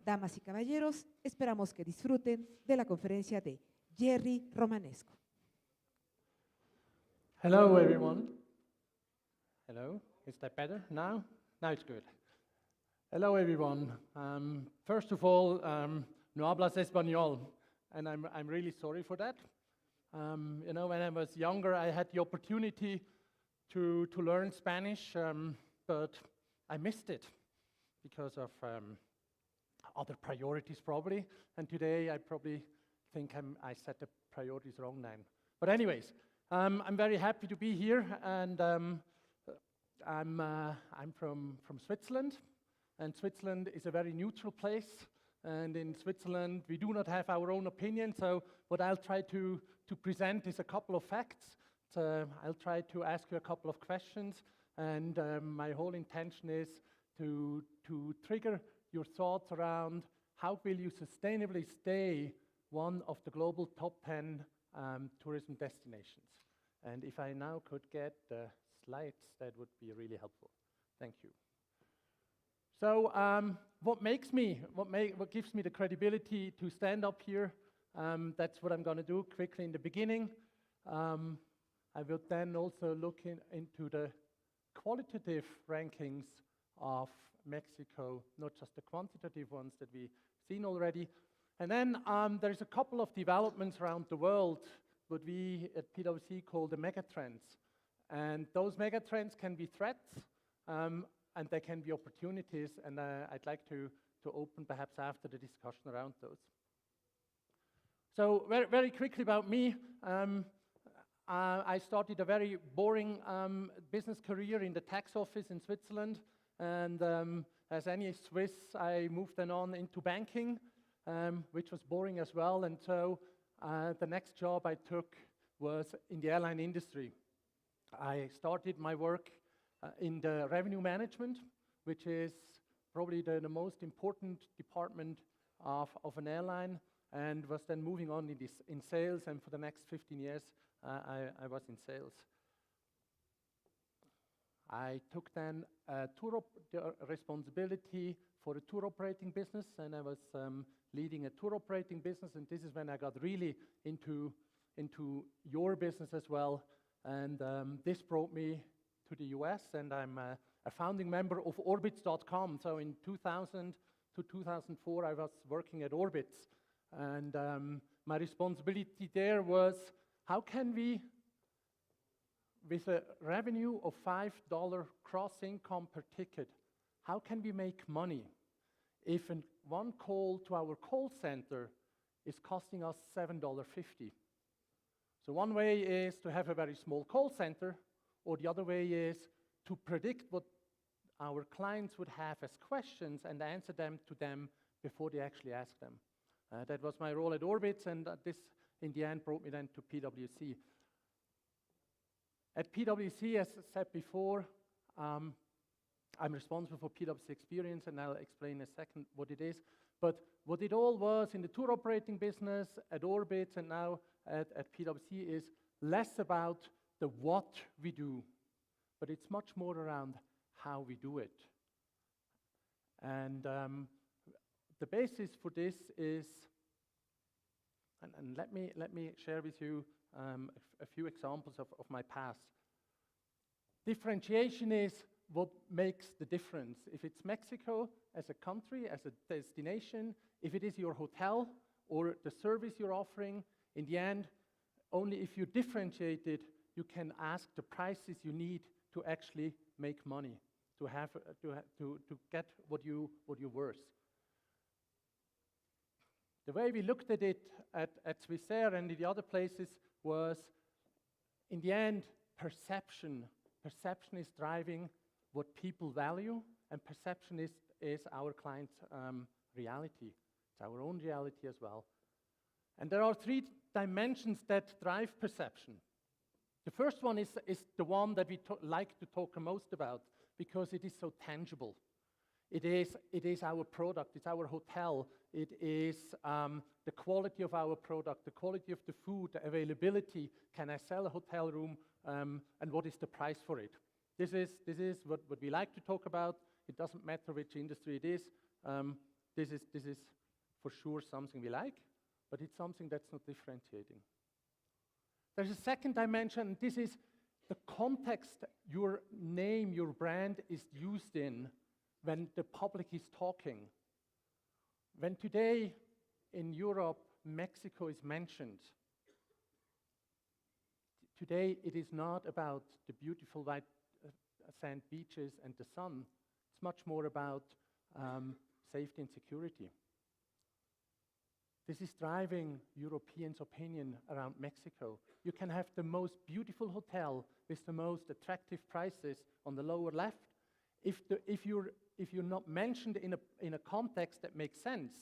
Damas y caballeros, esperamos que disfruten de la conferencia de Jerry Romanesco. Hello, everyone. Hello, is that better now? Now it's good. Hello, everyone. First of all, no hablas español, and I'm really sorry for that. You know, when I was younger, I had the opportunity to learn Spanish, but I missed it because of other priorities probably, and today I probably think I set the priorities wrong then. But anyways, I'm very happy to be here, and I'm from Switzerland, and Switzerland is a very neutral place, and in Switzerland we do not have our own opinion, so what I'll try to present is a couple of facts. I'll try to ask you a couple of questions, and my whole intention is to trigger your thoughts around how will you sustainably stay one of the global top 10 tourism destinations. And if I now could get the slides, that would be really helpful. Thank you. So what gives me the credibility to stand up here? That's what I'm going to do quickly in the beginning. I will then also look into the qualitative rankings of Mexico, not just the quantitative ones that we've seen already. And then there's a couple of developments around the world, what we at PwC call the megatrends. And those megatrends can be threats, and they can be opportunities, and I'd like to open perhaps after the discussion around those. So very, very quickly about me. I started a very boring business career in the tax office in Switzerland, and as any Swiss, I moved then on into banking, which was boring as well, and so the next job I took was in the airline industry. I started my work in the revenue management, which is probably the most important department of an airline, and was then moving on in sales, and for the next 15 years I was in sales. I took then the responsibility for the tour operating business, and I was leading a tour operating business, and this is when I got really into your business as well, and this brought me to the US, and I'm a founding member of Orbitz.com. So in 2000 to 2004 I was working at Orbitz, and my responsibility there was how can we, with a revenue of $5 cross income per ticket, how can we make money if one call to our call center is costing us $7.50? So one way is to have a very small call center, or the other way is to predict what our clients would have as questions and answer them to them before they actually ask them. That was my role at Orbitz, and this in the end brought me then to PwC. At PwC, as I said before, I'm responsible for PwC Experience, and I'll explain in a second what it is. But what it all was in the tour operating business at Orbitz and now at PwC is less about the what we do, but it's much more around how we do it. And the basis for this is, and let me share with you a few examples of my past. Differentiation is what makes the difference. If it's Mexico as a country, as a destination, if it is your hotel or the service you're offering, in the end, only if you differentiate it, you can ask the prices you need to actually make money, to get what you're worth. The way we looked at it at Swissair and in the other places was, in the end, perception. Perception is driving what people value, and perception is our client's reality. It's our own reality as well. And there are three dimensions that drive perception. The first one is the one that we like to talk most about, because it is so tangible. It is our product, it's our hotel, it is the quality of our product, the quality of the food, the availability. Can I sell a hotel room, and what is the price for it? This is what we like to talk about. It doesn't matter which industry it is. this is for sure something we like, but it's something that's not differentiating. There's a second dimension. This is the context your name, your brand is used in when the public is talking. When today in Europe, Mexico is mentioned, today it is not about the beautiful white sand beaches and the sun. It's much more about safety and security. This is driving Europeans' opinion around Mexico. You can have the most beautiful hotel with the most attractive prices on the lower left. If you're not mentioned in a context that makes sense,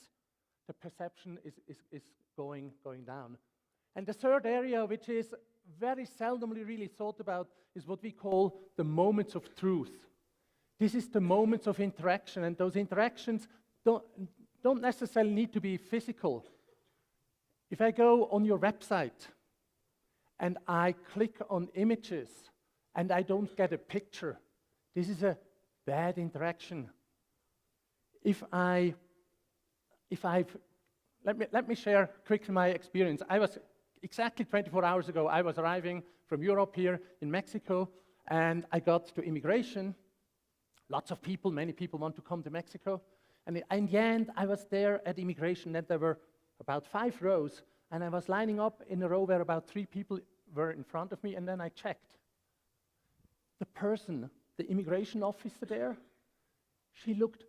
the perception is going down. And the third area, which is very seldomly really thought about, is what we call the moments of truth. This is the moments of interaction, and those interactions don't necessarily need to be physical. If I go on your website and I click on images and I don't get a picture, this is a bad interaction. Let me share quickly my experience. I was exactly 24 hours ago, I was arriving from Europe here in Mexico, and I got to immigration. Lots of people, many people want to come to Mexico. And in the end, I was there at immigration, and there were about 5 rows, and I was lining up in a row where about 3 people were in front of me, and then I checked. The person, the immigration officer there, she looked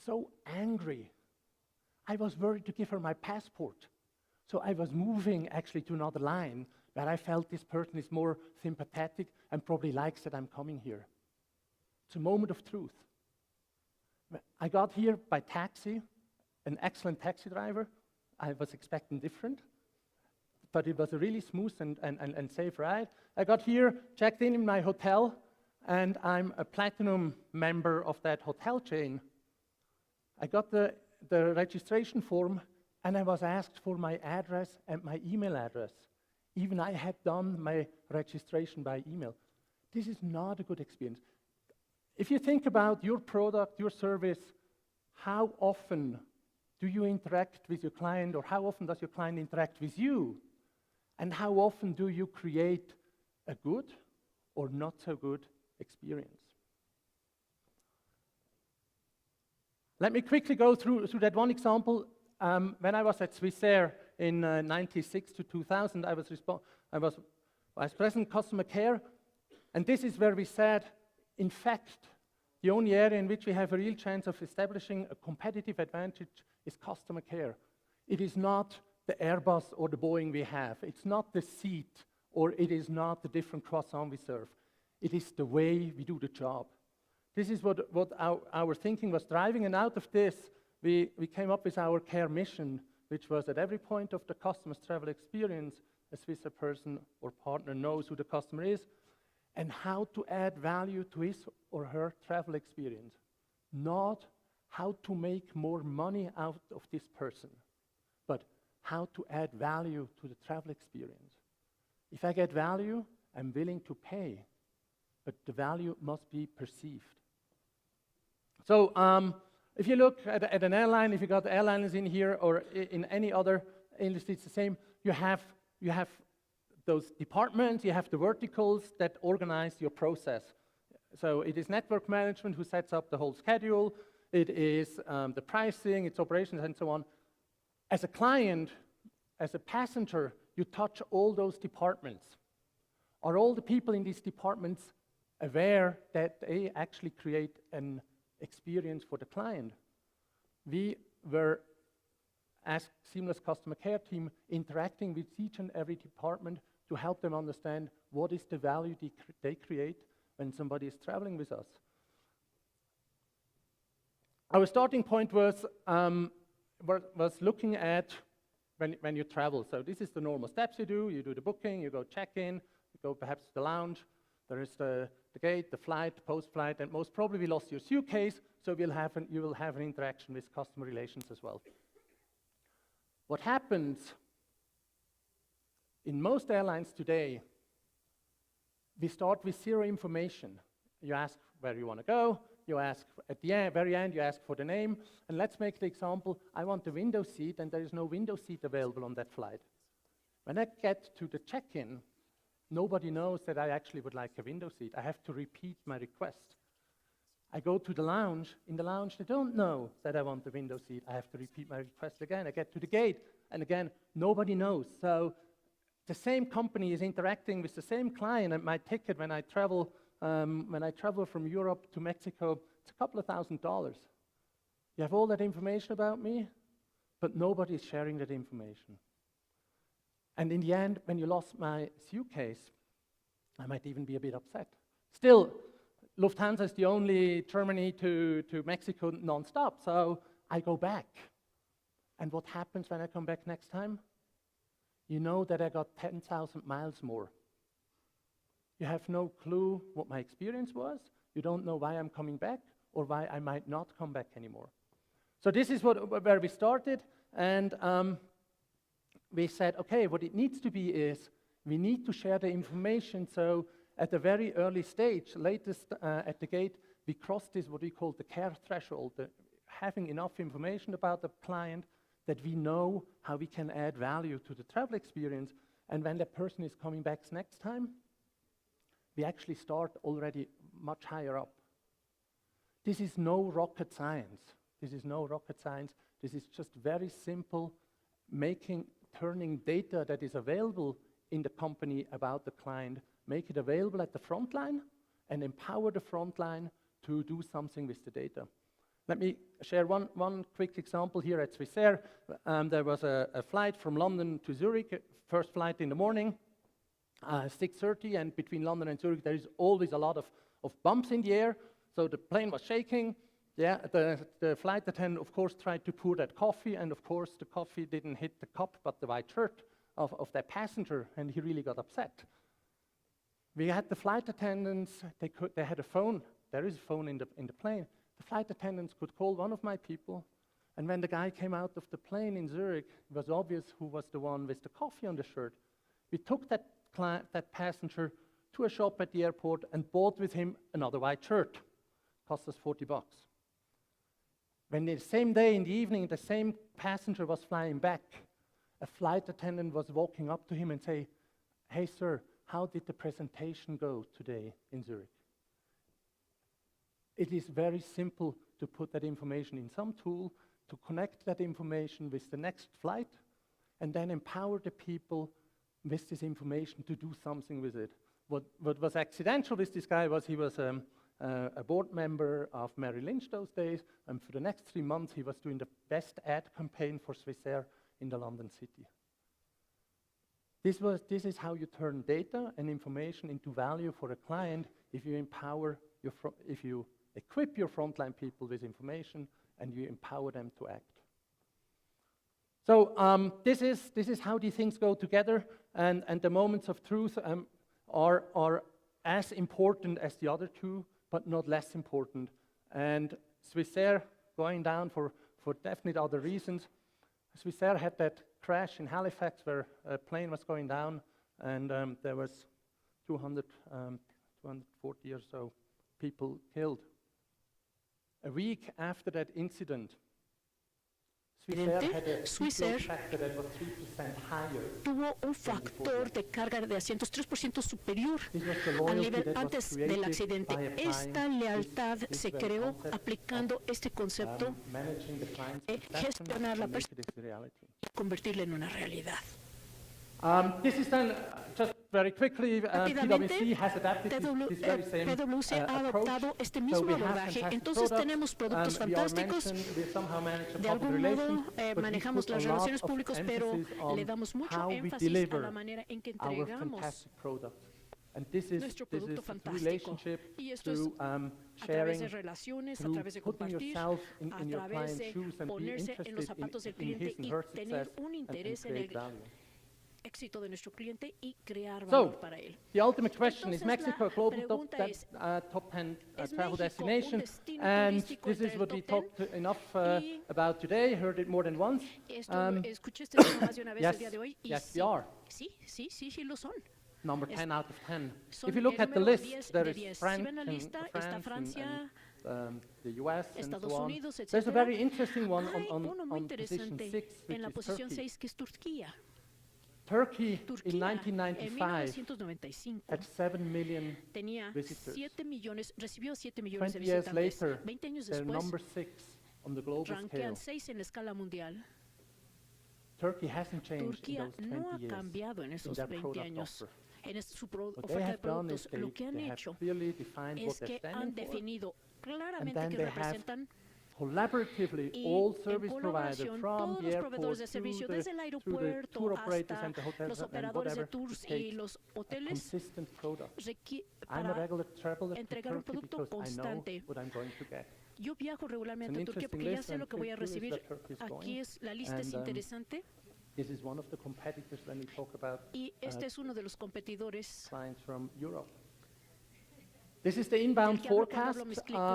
so angry. I was worried to give her my passport. So I was moving actually to another line where I felt this person is more sympathetic and probably likes that I'm coming here. It's a moment of truth. I got here by taxi, an excellent taxi driver. I was expecting different, but it was a really smooth and safe ride. I got here, checked in my hotel, and I'm a platinum member of that hotel chain. I got the registration form, and I was asked for my address and my email address. Even I had done my registration by email. This is not a good experience. If you think about your product, your service, how often do you interact with your client, or how often does your client interact with you? And how often do you create a good or not so good experience? Let me quickly go through that one example. When I was at Swissair in 96 to 2000, I was Vice President Customer Care, and this is where we said, in fact, the only area in which we have a real chance of establishing a competitive advantage is customer care. It is not the Airbus or the Boeing we have. It's not the seat, or it is not the different croissant we serve. It is the way we do the job. This is what our thinking was driving, and out of this, we came up with our care mission, which was at every point of the customer's travel experience, a Swissair person or partner knows who the customer is and how to add value to his or her travel experience, not how to make more money out of this person, but how to add value to the travel experience. If I get value, I'm willing to pay, but the value must be perceived. So if you look at an airline, if you got airliners in here or in any other industry, it's the same. You have those departments, you have the verticals that organize your process. So it is network management who sets up the whole schedule. It is the pricing, its operations, and so on. As a client, as a passenger, you touch all those departments. Are all the people in these departments aware that they actually create an experience for the client? We were, as Seamless Customer Care team, interacting with each and every department to help them understand what is the value they create when somebody is traveling with us. Our starting point was looking at when you travel. So this is the normal steps you do the booking, you go check-in, you go perhaps to the lounge, there is the gate, the flight, post-flight, and most probably we lost your suitcase, so you will have an interaction with customer relations as well. What happens in most airlines today, we start with zero information. You ask where you want to go, you ask, at the very end, you ask for the name. And let's make the example, I want the window seat, and there is no window seat available on that flight. When I get to the check-in, nobody knows that I actually would like a window seat. I have to repeat my request. I go to the lounge. In the lounge, they don't know that I want the window seat. I have to repeat my request again. I get to the gate, and again, nobody knows. So the same company is interacting with the same client, and my ticket when I travel from Europe to Mexico, it's a couple of $1,000s. You have all that information about me, but nobody is sharing that information. And in the end, when you lost my suitcase, I might even be a bit upset. Still, Lufthansa is the only Germany to Mexico non-stop, so I go back. And what happens when I come back next time? You know that I got 10,000 miles more. You have no clue what my experience was. You don't know why I'm coming back or why I might not come back anymore. So this is where we started, and we said, okay, what it needs to be is we need to share the information. So at a very early stage, latest at the gate, we crossed this, what we call the care threshold, having enough information about the client that we know how we can add value to the travel experience. And when that person is coming back next time, we actually start already much higher up. This is no rocket science. This is no rocket science. This is just very simple, turning data that is available in the company about the client, make it available at the front line, and empower the front line to do something with the data. Let me share one quick example here at Swissair. There was a flight from London to Zurich, first flight in the morning, 6:30, and between London and Zurich, there is always a lot of bumps in the air, so the plane was shaking. Yeah, the flight attendant, of course, tried to pour that coffee, and of course, the coffee didn't hit the cup, but the white shirt of that passenger, and he really got upset. We had the flight attendants, they had a phone. There is a phone in the plane. The flight attendants could call one of my people, and when the guy came out of the plane in Zurich, it was obvious who was the one with the coffee on the shirt. We took that passenger to a shop at the airport and bought with him another white shirt. Cost us $40. When the same day in the evening, the same passenger was flying back, a flight attendant was walking up to him and say, "Hey, sir, how did the presentation go today in Zurich?" It is very simple to put that information in some tool, to connect that information with the next flight, and then empower the people with this information to do something with it. What was accidental with this guy was he was a board member of Merrill Lynch those days, and for the next 3 months he was doing the best ad campaign for Swissair in the London city. This is how you turn data and information into value for a client if you if you equip your frontline people with information and you empower them to act. So this is how these things go together, and the moments of truth are as important as the other two, but not less important. And Swissair going down for definite other reasons. Swissair had that crash in Halifax where a plane was going down, and there was 240 or so people killed. A week after that incident, Swissair tuvo un factor de carga de asientos 3% superior al nivel antes del accidente. Esta lealtad se creó aplicando este concepto de gestionar la persona y convertirla en una realidad. This is done just very quickly. PwC has adapted this very same PwC ha adoptado este mismo abordaje. Entonces tenemos productos fantásticos. De algún modo manejamos las relaciones públicas, pero le damos mucho énfasis a la manera en que entregamos nuestro producto fantástico. Y esto es a través de relaciones, a través de compartir, a través de ponerse en los zapatos del cliente y tener un interés en el éxito de nuestro cliente y crear valor para él. The ultimate question is Mexico a global top 10 travel destination? And this is what we talked enough about today. Heard it more than once. Escuché esta información una vez el día de hoy. Yes, we are. Sí lo son. Number 10 out of 10. If you look at the list, there is France está Francia, the US and Estados so on. Unidos, There's a etcétera. very interesting one Hay uno muy on position interesante 6, which en la is posición Turkey. 6, que es Turquía. Turkey in Turquía en 1995 1995 had 7 million tenía visitors. 7 millones, recibió 7 millones de 20 years visitantes. later, 20 años they're después, number 6 on the global scale. rankean 6 en la escala mundial. Turkey hasn't changed in Turquía those no 20 ha years cambiado en in esos their 20 product años offer. en su What they oferta de have done is productos. Lo que han they have hecho clearly defined what es they're que han standing for, definido claramente then qué they have representan, collaboratively y all en service providers colaboración from todos the los airport proveedores de to servicio, desde el the aeropuerto tour operators hasta and the hotels los and operadores de whatever, to tours y take los a hoteles, consistent product. requi- I'm a para regular traveler to entregar un Turkey producto because I know constante. what I'm going to get. Yo viajo regularmente a It's an Turquía porque interesting ya list, sé lo and que voy a here is recibir. where Turkey is Aquí going. es, la lista es And, interesante, This is one of the competitors when we talk about y este es uno de los competidores clients from Europe. This is the del inbound que hablo cuando forecast hablo con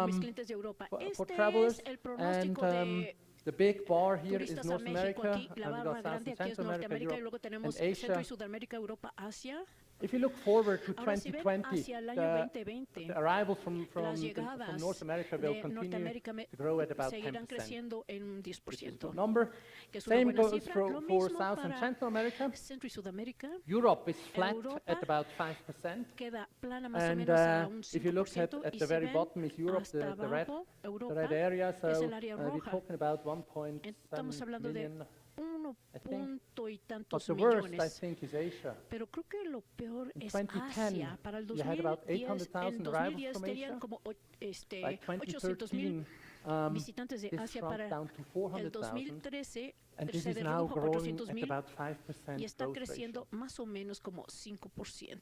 mis um, clientes de Europa. for Este travelers, es el and pronóstico de the big bar here is turistas a North México. America, Aquí la and we barra got South grande and aquí es Central America, Norteamérica, y Europe, luego and tenemos Centro y Asia. Sudamérica, Europa, Asia. If you look forward to Ahora, si ven 2020, hacia el año the 2020, arrivals from las from llegadas North America will de continue Norteamérica to grow at about seguirán 10%. creciendo en un Which is a 10%, good number. que es una Same buena goes cifra. Lo for mismo South and para Central America. Centro y Sudamérica. Europe is flat Europa at about 5%. Queda plana más o And menos a un if you look at 5%, y the si very ven bottom is Europe, hasta the red abajo, Europa area. So es el área we're roja. talking about 1.7 Estamos hablando de million. 1 I think. punto y But tantos the worst, I millones. think, is Asia. Pero creo que lo peor In es 2010, Asia. Para el you had about 2010, 800,000 en arrivals 2010 from tenían Asia. como By 800,000 2013, visitantes de this Asia. shrunk Para down to el 400,000, 2013 and this se is now redujo a growing at 400,000 about 5% y está growth creciendo ratio. más o menos como 5%.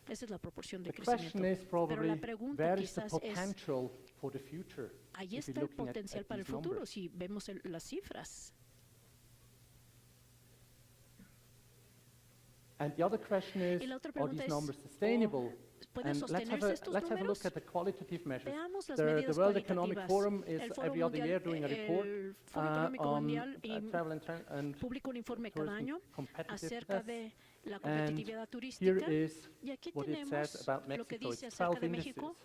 Esa es la proporción de The question crecimiento. is Pero probably, la pregunta where is the quizás es, potential for the future? ahí if you're está el looking potencial at para el these futuro numbers. si vemos las cifras. And the other question is, Y la otra are pregunta these es, numbers sustainable? ¿pueden And sostenerse estos let's have a look números? at the qualitative measures. Veamos las The medidas World Economic cualitativas. Forum is El Foro every other Mundial, year doing a report el Foro Económico on Mundial travel and publica un informe cada tourism año acerca competitiveness. de la And competitividad here turística. is Y aquí what it tenemos says about lo que Mexico. dice It's acerca 12 de indices. México.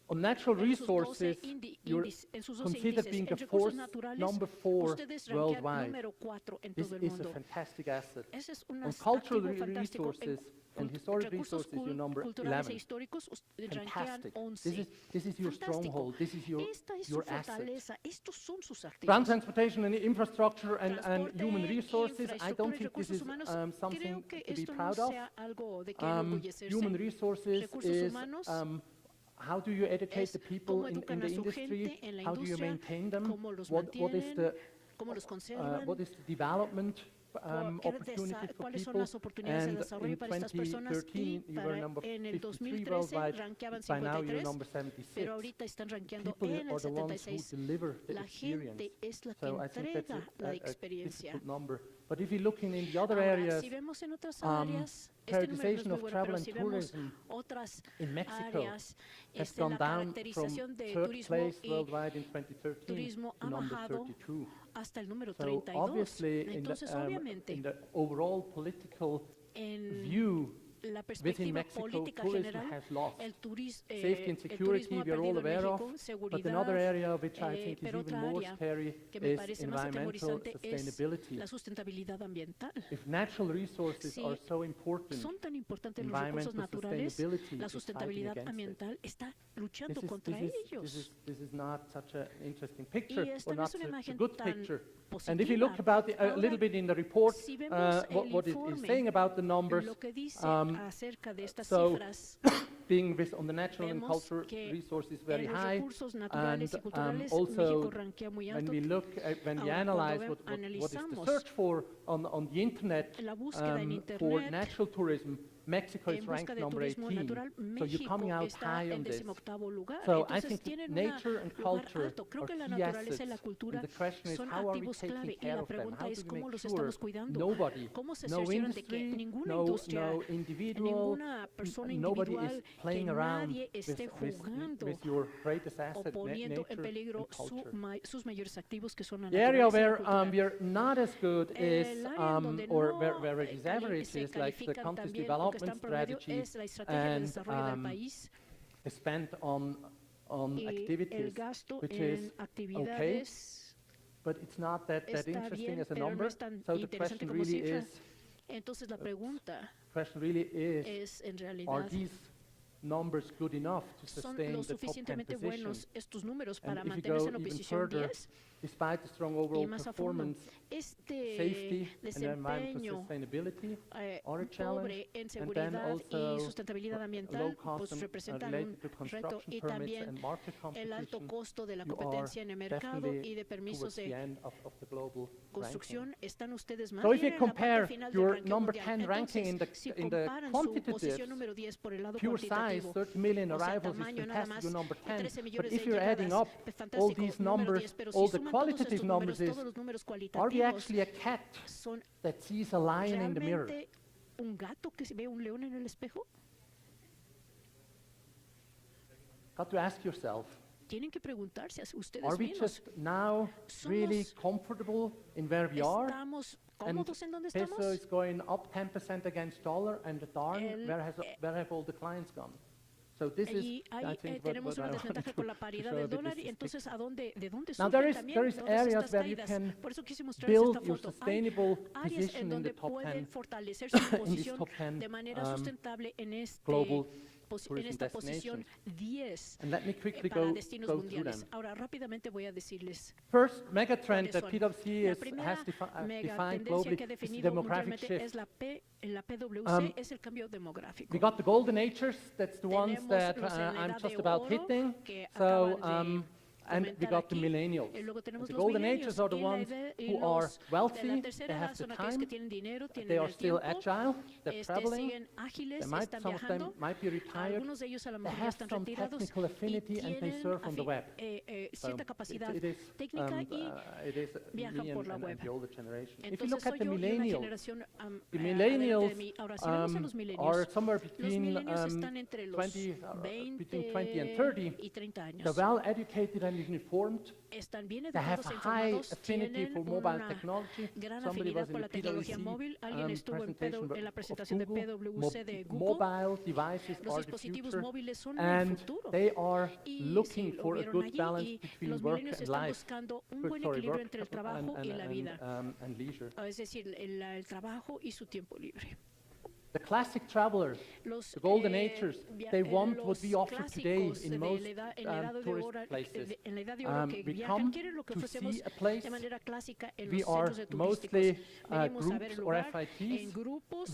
On natural En sus 12 resources, you're en sus 12 considered índices, being en a recursos force naturales, number 4 ustedes rankean worldwide. número 4 en This todo el is a mundo. fantastic asset. Ese es un On activo cultural fantástico. resources and En historic recursos resources, you're number culturales 11. e históricos, rankean Fantastic. 11. This is your Fantástico. stronghold. This is Esta es su your asset. fortaleza. Estos son sus Ground activos. transportation and infrastructure and Transporte, human resources, I don't infraestructura y think this recursos is humanos, something creo que to be esto no proud of. sea algo de que Human enorgullecerse. resources Recursos is humanos how do you educate es the people cómo in educan the a su industry? gente en la How do you industria, maintain them? cómo los What is mantienen, the cómo los conservan, what is the development qué opportunity for cuáles son people? las oportunidades de And desarrollo in para estas personas. Y 2013, you were para, number en el 53 2013 worldwide. rankeaban By now, you're 53, number 76. pero ahorita están rankeando People en are el the ones who 76. deliver the La experience. gente es la que So I think that's entrega la a experiencia. difficult number. But if you're looking in the other Ahora, areas, si vemos en otras áreas, este número no es prioritization muy of bueno, travel pero and si vemos tourism otras in Mexico áreas, has la gone down from caracterización de third turismo place y worldwide in 2013 turismo to ha number bajado 32. hasta el número So 32. obviously, Entonces, in obviamente, the overall political en view, la within perspectiva Mexico, política tourism general, has lost. el, Safety and el security turismo ha we are all perdido en aware of, México, but seguridad, another area which I think is pero even otra more área scary que me is parece más environmental atemorizante es sustainability. la sustentabilidad ambiental. If natural resources Si are so important, son tan importantes los recursos environmental naturales, sustainability la is fighting sustentabilidad against it. ambiental está luchando contra ellos. This is not such an interesting picture, Y esta or no not es una such a imagen good tan picture. And if you look positiva. about a Ahora, little bit in the report, si vemos el what it is informe, saying about the numbers, lo que dice acerca de estas so cifras, being on the natural and vemos cultural que resources very en los high, recursos naturales y culturales, also México rankea muy when alto. we look at, when we Ahora, analyze cuando what is the analizamos search for on the internet la búsqueda en for internet natural tourism, Mexico is en ranked busca de number turismo 18. natural, So you're coming México out está high en on this. 18º lugar. So I Entonces think tienen nature and un lugar culture alto. Creo are que la key naturaleza y assets. la cultura And the question is, son how are we activos taking clave. Y care la of them? pregunta How es do we cómo make los sure estamos cuidando. nobody, ¿Cómo se no aseguran de que industry, ninguna no industria, individual, ninguna persona nobody individual, is que playing around nadie esté jugando with your greatest o asset, poniendo en nature peligro and culture. sus mayores activos, que son la The area naturaleza y la where cultura? we are not as good is, El área en donde or no where it is average, se is like the califican country's también, o que development están promedio, strategy es la estrategia de and desarrollo del país. is spent on on y el activities, gasto which en is okay, actividades but it's not that está interesting bien, as a pero no number. es tan So the interesante question como really cifra. is, Entonces la pregunta is en are realidad, these numbers good enough to ¿son sustain lo the top 10 suficientemente position? buenos estos números And para if you mantenerse go en la even posición further, 10? despite the strong Y overall más a fondo, performance, este safety and environmental desempeño sustainability are a pobre challenge, en and then seguridad also y sustentabilidad low ambiental cost pues representan related to un reto, construction y permits también and market el alto competition. costo de la You are competencia en el mercado definitely y de permisos towards the de end of the global ranking. construcción. Están ustedes más So if bien you en la parte compare final del your ranking number mundial. 10 ranking Entonces, si in the comparan su quantitative, posición número 10 por el lado pure size, cuantitativo, 30 million o sea, arrivals is tamaño nada fantastic, más, you're number 10. 13 But millones de if you're adding llegadas, up all fantástico, these número numbers, 10, pero all si the suman todos qualitative estos numbers, números, todos los números are we cualitativos, actually a cat son that sees a lion in the mirror? realmente un gato que ve un león en el espejo. Got to ask yourself, Tienen que preguntarse a are ustedes we mismos, just now really Somos- comfortable in where we are? ¿estamos And cómodos en donde peso estamos? is going up 10% against dollar, and darn, El- where have all the clients gone? So this is, Y I ahí think, tenemos what una I want desventaja to con la paridad show del that dólar this y is entonces ¿de dónde Now surgen there is también todas areas estas where you caídas? can Por eso quise mostrarles build esta your foto. Hay sustainable áreas position en in the donde top 10 pueden fortalecer su in this posición top 10 de manera sustentable en global en tourism esta posición destinations. 10 And let me quickly para go destinos through them. mundiales. Ahora rápidamente voy a decirles First megatrend that cuáles son. PwC La primera has defined megatendencia globally que ha is the definido demographic mundialmente shift. es la PwC, es el cambio We demográfico. got the golden ages, that's the ones Tenemos that los en la I'm edad just de about oro hitting. que So, acaban de and we comentar got the aquí. millennials. Y luego tenemos The los golden millennials ages are the y la ones edad- y who are los de la wealthy, they tercera have edad the son aquellos que time, tienen dinero, they tienen are el still tiempo, agile, they're traveling, siguen ágiles, they might, están some of them viajando. might be retired, Algunos de ellos a lo they mejor ya have están some retirados technical y affinity and they tienen surf on the web. cierta So capacidad it is, técnica y it is viajan me por la and web. the older generation. If you entonces look at soy the yo y una millennials, generación the adelante de millennials mí. Ahora, si vemos a los are millennials, somewhere los between millennials están entre los 20, between 20 and 20 30. y 30 They're años. well educated and informed. Están bien They have educados e a high informados, affinity tienen for mobile una technology. gran Somebody afinidad was in por the la tecnología PwC móvil. Alguien estuvo en la presentación de Google. PwC de Google. Mobile devices Los are the dispositivos future, móviles son el and futuro. they are Y looking sí, lo for a vieron good allí balance y between los work millennials and están life. buscando un buen equilibrio entre el trabajo y la vida, And leisure. es decir, el trabajo y su tiempo libre. The classic travelers, Los, the golden agers, they want what los we offer today clásicos in de most la edad, en la edad de tourist oro, places. en la edad de oro que We viajan, come quieren lo que to ofrecemos see a place. de manera clásica en We los are centros de mostly turísticos. Venimos a ver groups el or lugar FITs. en grupos.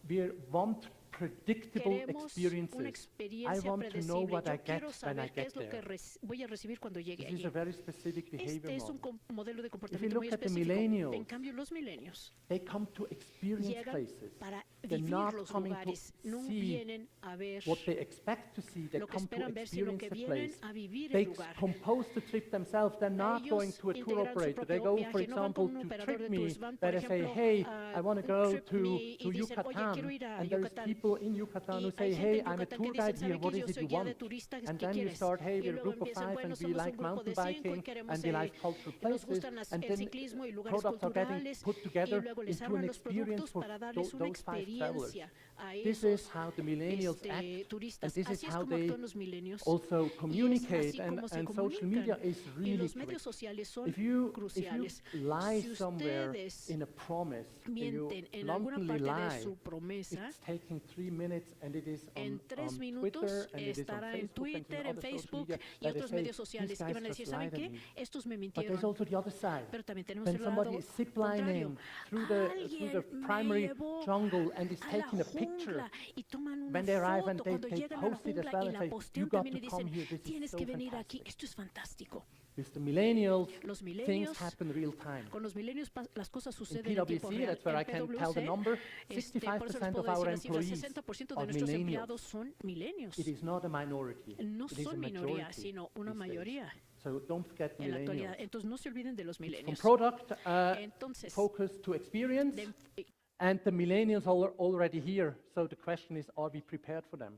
We want predictable Queremos una experiences. I experiencia want to know predecible. what I Yo get quiero when I saber qué get es lo que there. voy a recibir cuando llegue This is allí. a very specific behavior Este es un model. modelo de If you comportamiento look muy at the específico. millennials, En cambio, los milenios they come to experience llegan places. para They're vivir not los coming to lugares, no see vienen a ver what they expect to see. They lo que come to esperan ver, sino experience que the vienen place. a vivir They el lugar. compose the trip themselves. They're not Ellos going to a tour integran su operator. They propio go, viaje, for no van example, con un to operador de TripMe, tours, van, por where they say, ejemplo, hey, a I want to un go TripMe y to dicen, oye, Yucatan. quiero ir a And there's Yucatán. people in Yucatan who Y say, hay gente hey, en I'm a Yucatán tour que dicen, guide here. ¿sabe What qué? is Yo it soy you guía de want? turistas, And ¿qué then you quieres? start, hey, Y we're a luego group of empiezan, 5 bueno, and we somos un like grupo mountain de 5 y biking queremos, and we like cultural nos places. gustan And el then ciclismo y lugares products are getting culturales, put y together luego les into an arman los experience productos for para darles una those 5 travelers. experiencia a This esos is how the millennials act, turistas. and this is Así es how como they actúan los milenios. also communicate, así como se and social media comunican. is Y really los quick. medios sociales son If you cruciales. lie Si somewhere ustedes in a promise, and you mienten en alguna bluntly parte de lie, su promesa, it's taking 3 minutes and it is en on 3 Twitter minutos and it is on estará en Facebook and Twitter, en other social Facebook media y that they otros say, medios "These sociales. Y guys van a decir, just ¿saben lied qué? at me." Estos me But there's mintieron. also the other side. Pero también tenemos When el lado somebody is ziplining contrario. through the Alguien primary me llevó jungle and is a la taking a picture, jungla y toman una when they arrive and foto they cuando llegan a la post it as jungla well y and la say, postean "You got también y to come dicen, here, this is tienes so que venir aquí, fantastic." esto es fantástico. With the millennials, Los things milenios, happen real time. con los milenios las cosas In suceden en tiempo PwC, real. that's where I En can tell the PwC, number, por eso les 65% puedo of our decir la cifra, employees 60% de are nuestros millennials. empleados son milenios. It is not a minority. No It is a son minoría, majority sino una these days. mayoría So don't forget en la actualidad. millennials. Entonces no se olviden de los From milenios. product Entonces, focus to experience, de- and the millennials are already here. So the question is, are we prepared for them?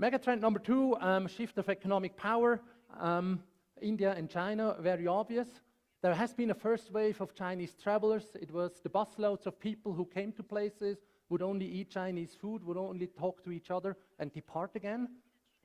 Megatrend number 2, shift of economic power. India and China, very obvious. There has been a first wave of Chinese travelers. It was the busloads of people who came to places, would only eat Chinese food, would only talk to each other and depart again.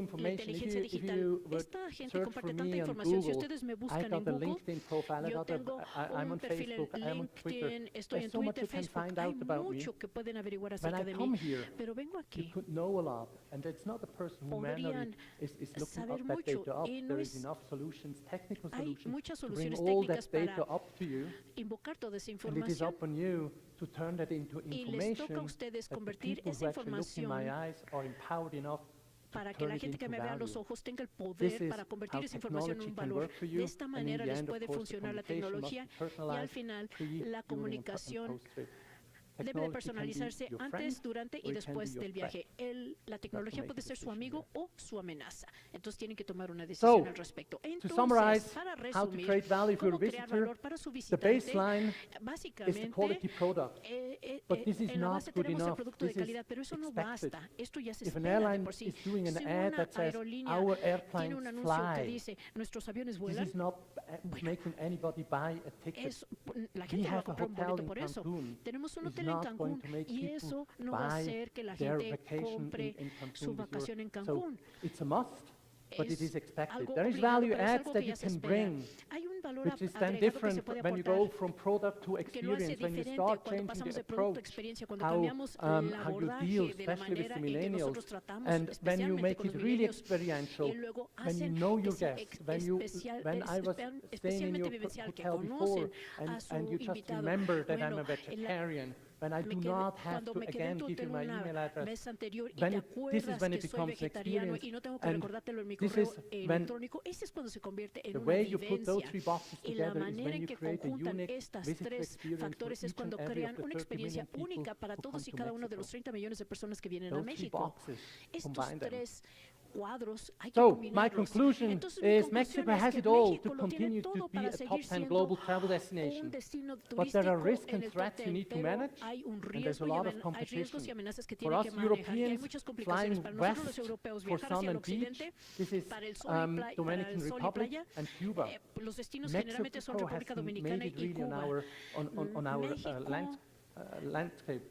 much la information. inteligencia If digital. you would Esta gente search comparte for tanta me on información. Si Google, ustedes me I buscan en got a Google, LinkedIn profile. yo tengo I'm on un perfil Facebook. en I'm on Twitter. LinkedIn, estoy There's en so much Twitter, you can Facebook. find Hay out about me. mucho que pueden averiguar When acerca I de come mí. here, Pero vengo you aquí. could know a lot, and it's not the person who manually Podrían is looking saber up that mucho, data up. y no There es- is enough solutions, technical Hay solutions, muchas to bring soluciones all that técnicas para data up to you, invocar toda esa and it is información. up on you to turn that into Y les toca a information ustedes that the convertir people esa who actually look in my información eyes are empowered enough to para que turn la it gente que into me vea a los value. ojos tenga el This poder is para convertir how esa información en technology un can valor. work for De you, esta and in manera the les end, of puede course, the funcionar la communication must be tecnología y al personalized final pre, la during, and comunicación post-trip. debe de Technology can be personalizarse your antes, friend, durante or y it can be después your del threat. viaje. La tecnología make puede a ser su decision amigo here. o su amenaza. Entonces tienen que tomar una So, decisión al respecto. To Entonces, summarize para how to resumir, create value for your cómo crear visitor, valor para su the visitante, baseline is the básicamente, quality product. But this is en la not base good tenemos el enough. producto de This is calidad, pero eso no expected. basta. Esto ya se If an espera de airline por sí. is doing an Si ad una that says, aerolínea "Our tiene airplanes un anuncio que fly," dice, nuestros aviones this vuelan, is not making anybody buy a ticket. la We gente va a have a comprar un hotel boleto in por eso. Cancun. Tenemos un It's hotel en not going Cancún to make y people eso no va a buy hacer que la their gente vacation compre in Cancun su with your- vacación en So Cancún. it's a must, but it is expected. Algo There is obligado, value pero es algo algo that que you ya se can espera. bring, Hay un valor which is then agregado que se different puede when you aportar, go from product to que lo hace experience, when you diferente start cuando changing pasamos the de producto a approach, experiencia, cuando how, cambiamos el how you deal, abordaje de la especially with manera the en que millennials, nosotros tratamos, and when you especialmente make con it los really millennials, experiential, y luego when you hacen know que your sea guests, when I was staying in especialmente your vivencial, que hotel before, conocen a su and you just invitado. remember that I'm Bueno, a vegetarian, when I do me not quedé, have cuando to me quedé en again tu give you hotel my email una address, vez anterior y when te this is acuerdas when que it soy becomes an vegetariano experience, y no tengo que and recordártelo en mi this correo is when electrónico, ese es cuando se convierte en the una way you put those vivencia. three boxes Y la together is manera when en you que create a conjuntan unique estas visitor tres experience for factores es each cuando and every crean of the una 30 experiencia million people única para who todos come y to cada uno de Mexico. los 30 millones de personas que vienen a Those three México. boxes, Estos combine them. tres cuadros hay que So, my combinarlos. conclusion Entonces, mi is conclusión Mexico es has que it all México to lo tiene continue to todo be para a top seguir 10 siendo global travel un destination. destino But there are turístico risks en and el top threats you 10, need to pero manage, hay un and there's riesgo a y lot of hay riesgos competition. y amenazas que For tienen us que manejar y hay Europeans, muchas complicaciones flying para nosotros los west europeos for viajar sun hacia el and beach, occidente this is para el sol y para Dominican el sol y Republic playa. and Cuba. Los destinos generalmente son Mexico has República made Dominicana it y really on Cuba. on our México landscape.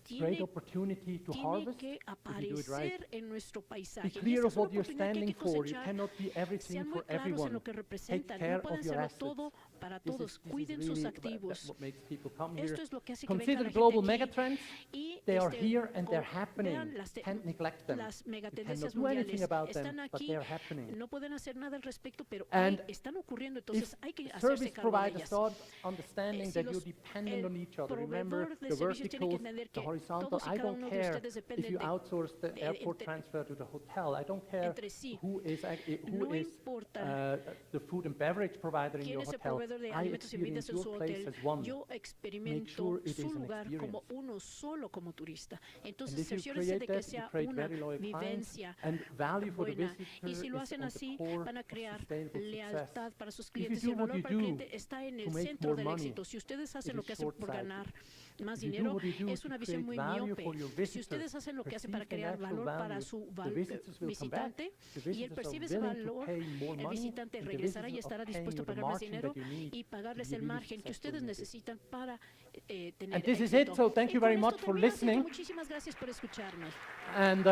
Great tiene opportunity to tiene harvest que if you do it right. aparecer en nuestro Be paisaje. Y clear esta of es una what you're oportunidad que hay standing que for. You cosechar. cannot be everything Sean muy for claros en everyone. lo que Take representan. care No pueden of your serlo assets. todo para This todos. is Cuiden sus really activos. what makes people come here. Esto es lo que hace que venga Consider la global gente aquí. megatrends. Y They are here and they're vean happening. Can't neglect them. las You cannot megatendencias do anything mundiales about them, están but aquí. they're happening. No pueden hacer nada al respecto, pero And están ocurriendo. If Entonces hay que the hacerse service cargo de providers ellas. start understanding Si that los- you're dependent el on each other, remember proveedor de the servicios tiene que verticals, entender the que horizontal. todos y I cada don't uno de care ustedes if dependen you de- outsource the airport entre- transfer to the hotel. I don't care entre sí. who is No importa the food and beverage provider in quién your es el hotel. proveedor de I alimentos y bebidas experience en your su place hotel. as one. Yo experimento sure it su is an lugar como experience. uno solo como turista. Entonces, And if you cerciórense de create que that, you sea create una very loyal clients, vivencia and value for the buena. visitor Y si lo is hacen on the así, core van a of crear sustainable lealtad success. para sus If you clientes. do Y el what valor you para el do cliente está en el to make centro more del money, éxito. Si ustedes hacen it lo is que hacen por short-sighted. ganar más If you do dinero, what you do es to una visión create muy value miope. for your Si visitor, ustedes hacen lo que hacen para perceive crear the actual valor para value, su the visitors will come back. visitante The y él visitors percibe are ese willing to valor, pay more el money, visitante and the regresará y visitors estará are paying dispuesto a you the pagar más margin dinero that you need y pagarles to be el really margen que successful ustedes in this. necesitan para tener And this is éxito. it, so thank Y you con very esto much for termino, así que listening. muchísimas gracias por escucharme. And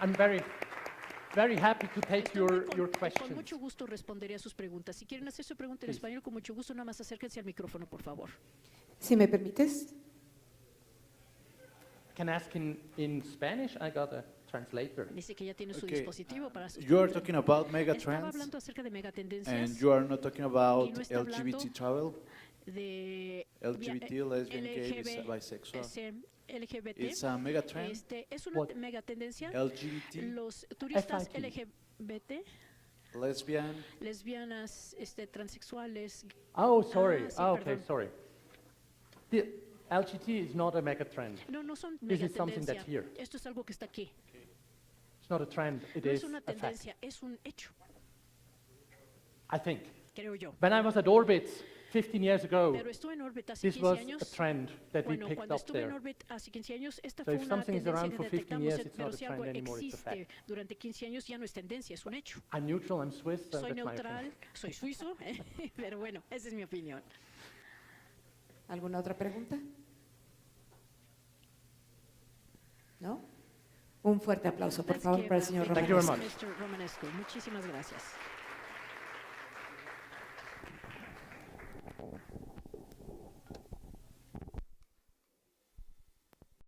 I'm very happy to take Estoy muy your con questions. mucho gusto responderé a sus preguntas. Si quieren hacer su pregunta en Please. español, con mucho gusto, nada más acérquense al micrófono, por favor. Si me permites. Can ask in Spanish. I got a translator. Dice que ya tiene su Okay, dispositivo para sus You are preguntas. talking about Estaba megatrends, hablando acerca de and megatendencias you are not talking about no está hablando LGBT travel, de LGBT, lesbian, gay, LGB, bisexual. LGBT. It's a megatrend. Es una What? megatendencia. LGBT, Los turistas FIT. LGBT, lesbian, lesbianas, transexuales. Oh, sorry. sí, Oh, okay, perdón. sorry. The LGBT is not a mega trend. No son This is something megatendencia. that's here. Esto es algo que está aquí. It's not a trend. It No is es una a fact. tendencia, es un hecho, I think. creo yo. When I was at Orbit 15 years ago, Pero estuve en Orbit hace this 15 was a años. trend that we Bueno, picked cuando up estuve en there. Orbit hace 15 años, esta So fue if una something is tendencia around que for 15 detectamos, years, it's pero not a si algo trend anymore, it's a existe fact. durante 15 años ya no es tendencia, es un hecho. I'm neutral, I'm Swiss, so Soy that's my neutral, opinion. soy suizo, pero bueno, esa es mi opinión. ¿Alguna otra pregunta? ¿No? Un fuerte aplauso, por Let's favor, give para el a señor big Thank you very Romanesco. much. Mr. Romanesco. Muchísimas gracias.